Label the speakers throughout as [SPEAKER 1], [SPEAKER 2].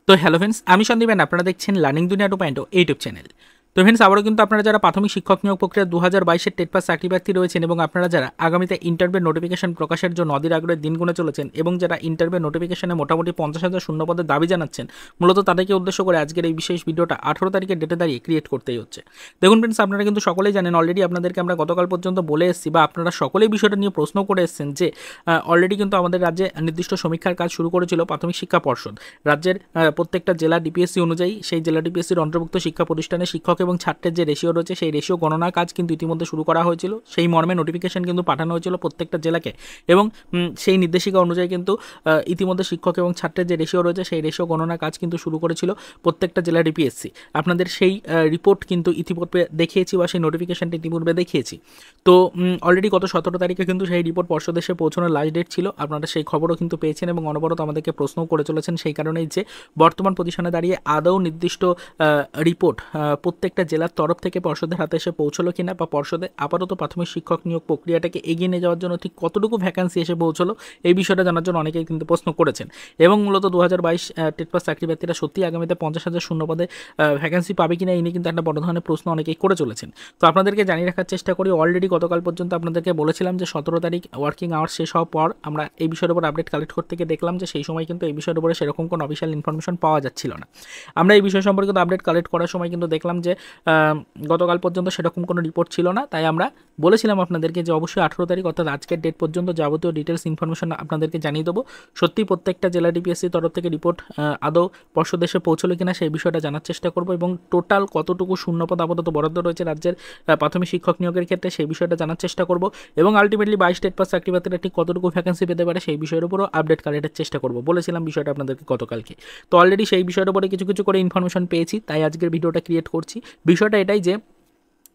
[SPEAKER 1] তো hello friends, আমি Sandeep and আপনারা দেখছেন লার্নিং দুনিয়া 2.0 ইউটিউব চ্যানেল। তো ফ্রেন্ডস, আবারও কিন্তু আপনারা যারা প্রাথমিক শিক্ষক নিয়োগ প্রক্রিয়া 2022-এর টেট পাস চাকরি প্রার্থী রয়েছেন এবং আপনারা যারা আগামীতে ইন্টারভিউ নোটিফিকেশন প্রকাশের জন্য অধীর আগ্রহের দিন গুনে চলেছেন এবং যারা ইন্টারভিউ নোটিফিকেশনে মোটামুটি 50,000 শূন্যপদের দাবি জানাচ্ছেন, মূলত তাদেরকে উদ্দেশ্য করে আজকের এই বিশেষ ভিডিওটা 18 তারিখের ডেটে দাঁড়িয়ে ক্রিয়েট করতেই হচ্ছে। দেখুন ফ্রেন্ডস, আপনারা কিন্তু সকলেই জানেন, অলরেডি আপনাদেরকে আমরা গতকাল পর্যন্ত বলে এসেছি বা আপনারা সকলেই বিষয়টা নিয়ে প্রশ্ন করে এসেছেন যে অলরেডি কিন্তু আমাদের রাজ্যে নির্দিষ্ট সমীক্ষার কাজ শুরু করেছিল প্রাথমিক শিক্ষা পর্ষদ। রাজ্যের প্রত্যেকটা জেলা ডিপিএসসি অনুযায়ী সেই জেলা ডিপিএসসির অন্তর্ভুক্ত শিক্ষা প্রতিষ্ঠানে শিক্ষক এবং ছাত্রের যে রেশিও রয়েছে সেই রেশিও গণনার কাজ কিন্তু ইতিমধ্যে শুরু করা হয়েছিল। সেই মর্মে নোটিফিকেশন কিন্তু পাঠানো হয়েছিল প্রত্যেকটা জেলাকে এবং সেই নির্দেশিকা অনুযায়ী কিন্তু ইতিমধ্যে শিক্ষক এবং ছাত্রের যে রেশিও রয়েছে সেই রেশিও গণনার কাজ কিন্তু শুরু করেছিল প্রত্যেকটা জেলা ডিপিএসসি। আপনাদের সেই রিপোর্ট কিন্তু ইতিপূর্বে দেখিয়েছি বা সেই নোটিফিকেশনটি ইতিপূর্বে দেখিয়েছি। তো অলরেডি গত 17 তারিখে কিন্তু সেই রিপোর্ট পর্ষদে এসে পৌঁছানোর লাস্ট ডেট ছিল। আপনারা সেই খবরও কিন্তু পেয়েছেন এবং অনবরত আমাদেরকে প্রশ্নও করে চলেছেন সেই কারণেই যে বর্তমান পজিশনে দাঁড়িয়ে আদৌ নির্দিষ্ট রিপোর্ট প্রত্যেকটা জেলার তরফ থেকে পর্ষদের হাতে এসে পৌঁছলো কিনা বা পর্ষদে আপাতত প্রাথমিক শিক্ষক নিয়োগ প্রক্রিয়াটাকে এগিয়ে নিয়ে যাওয়ার জন্য ঠিক কতটুকু ভ্যাকান্সি এসে পৌঁছলো এই বিষয়টা জানার জন্য অনেকেই কিন্তু প্রশ্ন করেছেন এবং মূলত 2022 টেট পাস চাকরি প্রার্থীরা সত্যি আগামীতে 50,000 শূন্যপদে ভ্যাকান্সি পাবে কিনা এই নিয়ে কিন্তু একটা বড় ধরনের প্রশ্ন অনেকেই করে চলেছেন। তো আপনাদেরকে জানিয়ে রাখার চেষ্টা করি, অলরেডি গতকাল পর্যন্ত আপনাদেরকে বলেছিলাম যে 17 তারিখ ওয়ার্কিং আওয়ার্স শেষ হওয়ার পর আমরা এই বিষয়ের উপর আপডেট কালেক্ট করতে গিয়ে দেখলাম যে সেই সময় কিন্তু এই বিষয়ের উপরে সেরকম কোনো অফিসিয়াল ইনফরমেশন পাওয়া যাচ্ছিল না। আমরা এই বিষয় সম্পর্কে আপডেট কালেক্ট করার সময় কিন্তু দেখলাম যে গতকাল পর্যন্ত সেরকম কোনো রিপোর্ট ছিল না। তাই আমরা বলেছিলাম আপনাদেরকে যে অবশ্যই 18 তারিখ অর্থাৎ আজকের ডেট পর্যন্ত যাবতীয় ডিটেলস ইনফরমেশন আপনাদেরকে জানিয়ে দেবো। সত্যি প্রত্যেকটা জেলা ডিপিএসসির তরফ থেকে রিপোর্ট আদৌ পর্ষদ এসে পৌঁছলো কিনা সেই বিষয়টা জানার চেষ্টা করব এবং টোটাল কতটুকু শূন্যপদ আপাতত বরাদ্দ রয়েছে রাজ্যের প্রাথমিক শিক্ষক নিয়োগের ক্ষেত্রে সেই বিষয়টা জানার চেষ্টা করব এবং আলটিমেটলি 22 টেট পাস চাকরি প্রার্থীরা ঠিক কতটুকু ভ্যাকেন্সি পেতে পারে সেই বিষয়ের উপরও আপডেট কালেক্টের চেষ্টা করব। বলেছিলাম বিষয়টা আপনাদেরকে গতকালকে। তো অলরেডি সেই বিষয়ের উপরে কিছু কিছু করে ইনফরমেশন পেয়েছি, তাই আজকের ভিডিওটা ক্রিয়েট করছি। বিষয়টা এটাই যে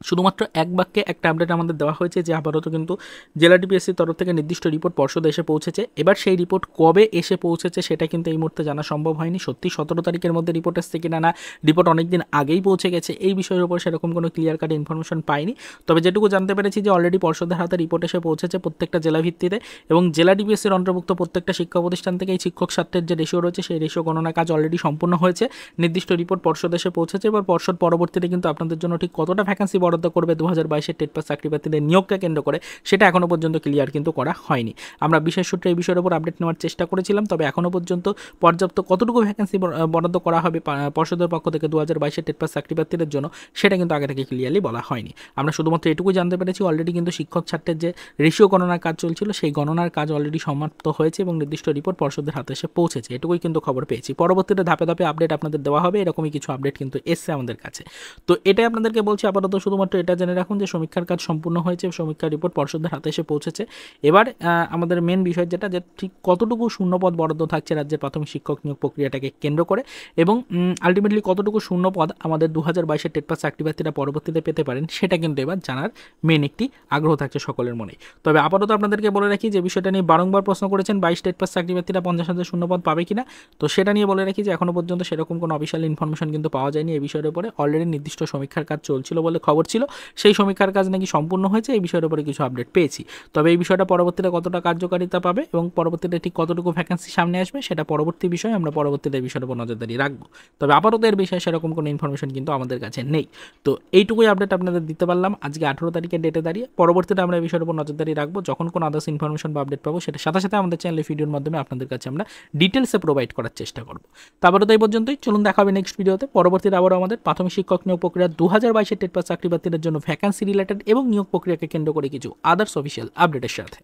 [SPEAKER 1] শুধুমাত্র এক বাক্যে একটা আপডেট আমাদের দেওয়া হয়েছে যে আপাতত কিন্তু জেলা ডিপিএসসির তরফ থেকে নির্দিষ্ট রিপোর্ট পর্ষদে এসে পৌঁছেছে। এবার সেই রিপোর্ট কবে এসে পৌঁছেছে সেটা কিন্তু এই মুহূর্তে জানা সম্ভব হয়নি। সত্যি 17 তারিখের মধ্যে রিপোর্ট এসছে কিনা না রিপোর্ট অনেক দিন আগেই পৌঁছে গেছে এই বিষয়ের উপর সেরকম কোনো ক্লিয়ার কাট ইনফরমেশন পাইনি। তবে যেটুকু জানতে পেরেছি যে অলরেডি পর্ষদের হাতে রিপোর্ট এসে পৌঁছেছে প্রত্যেকটা জেলা ভিত্তিতে এবং জেলা ডিপিএসসির অন্তর্ভুক্ত প্রত্যেকটা শিক্ষা প্রতিষ্ঠান থেকে এই শিক্ষক ছাত্রের যে রেশিও রয়েছে সেই রেশিও গণনা কাজ অলরেডি সম্পূর্ণ হয়েছে। নির্দিষ্ট রিপোর্ট পর্ষদ এসে পৌঁছেছে। এবার পর্ষদ পরবর্তীতে কিন্তু আপনাদের জন্য ঠিক কতটা ভ্যাকেন্সি বরাদ্দ করবে 2022 টেট পাস চাকরি প্রার্থীদের নিয়োগকে কেন্দ্র করে সেটা এখনও পর্যন্ত ক্লিয়ার কিন্তু করা হয়নি। আমরা বিশেষ সূত্রে এই বিষয়ের উপর আপডেট নেওয়ার চেষ্টা করেছিলাম, তবে এখনও পর্যন্ত পর্যাপ্ত কতটুকু ভ্যাকেন্সি বরাদ্দ করা হবে পর্ষদের পক্ষ থেকে 2022 টেট পাস চাকরি প্রার্থীদের জন্য সেটা কিন্তু আগে থেকে ক্লিয়ারলি বলা হয়নি। আমরা শুধুমাত্র এটুকু জানতে পেরেছি অলরেডি কিন্তু শিক্ষক ছাত্রের যে রেশিও গণনার কাজ চলছিল সেই গণনার কাজ অলরেডি সমাপ্ত হয়েছে এবং নির্দিষ্ট রিপোর্ট পর্ষদের হাতে এসে পৌঁছেছে, এটুকুই কিন্তু খবর পেয়েছি। পরবর্তীতে ধাপে ধাপে আপডেট আপনাদের দেওয়া হবে, এরকমই কিছু আপডেট কিন্তু এসছে আমাদের কাছে। তো এটাই আপনাদেরকে বলছি, আপাতত শুধুমাত্র এটা জেনে রাখুন যে সমীক্ষার কাজ সম্পূর্ণ হয়েছে, সমীক্ষার রিপোর্ট পর্ষদের হাতে এসে পৌঁছেছে। এবার আমাদের মেন বিষয় যেটা যে ঠিক কতটুকু শূন্যপদ বরাদ্দ থাকছে রাজ্যের প্রাথমিক শিক্ষক নিয়োগ প্রক্রিয়াটাকে কেন্দ্র করে এবং আলটিমেটলি কতটুকু শূন্যপদ আমাদের 2022 টেট পাস চাকরি প্রার্থীরা পরবর্তীতে পেতে পারেন সেটা কিন্তু এবার জানার মেন একটি আগ্রহ থাকছে সকলের মনে। তবে আপাতত আপনাদেরকে বলে রাখি যে বিষয়টা নিয়ে বারংবার প্রশ্ন করেছেন 22 টেট পাস চাকরি প্রার্থীরা 50,000 শূন্যপদ পাবে কিনা, তো সেটা নিয়ে বলে রাখি যে এখনো পর্যন্ত সেরকম কোনো অফিসিয়াল ইনফরমেশন কিন্তু পাওয়া যায়নি এই বিষয়ের উপরে। অলরেডি নির্দিষ্ট সমীক্ষার কাজ চলছিল বলে খবর ছিল, সেই সমীক্ষার কাজ নাকি সম্পূর্ণ হয়েছে এই বিষয়ের উপরে কিছু আপডেট পেয়েছি। তবে এই বিষয়টা পরবর্তীতে কতটা কার্যকারিতা পাবে এবং পরবর্তীতে ঠিক কতটুকু ভ্যাকেন্সি সামনে আসবে সেটা পরবর্তী বিষয়, আমরা পরবর্তীতে এই বিষয়ের উপর নজরদারি রাখবো। তবে আপাতত এর বিষয়ে সেরকম কোনো ইনফরমেশন কিন্তু আমাদের কাছে নেই। তো এইটুকুই আপডেট আপনাদের দিতে পারলাম আজকে 18 তারিখের ডেটে দাঁড়িয়ে। পরবর্তীতে আমরা এই বিষয়ের উপর নজরদারি রাখবো, যখন কোনো আদার্স ইনফরমেশন বা আপডেট পাবো সেটা সাথে সাথে আমাদের চ্যানেলে ভিডিওর মাধ্যমে আপনাদের কাছে আমরা ডিটেলসে প্রোভাইড করার চেষ্টা করবো। তারপরে তো এই পর্যন্তই, চলুন দেখা হবে নেক্সট ভিডিওতে। পরবর্তীতে আবারও আমাদের প্রাথমিক শিক্ষক নিয়োগ প্রক্রিয়া 2022 টেট পাস চাকরি প্রার্থীদের জন্য ভ্যাকেন্সি রিলেটেড এবং নিয়োগ প্রক্রিয়াকে কেন্দ্র করে কিছু আদার্স অফিসিয়াল আপডেটের সাথে।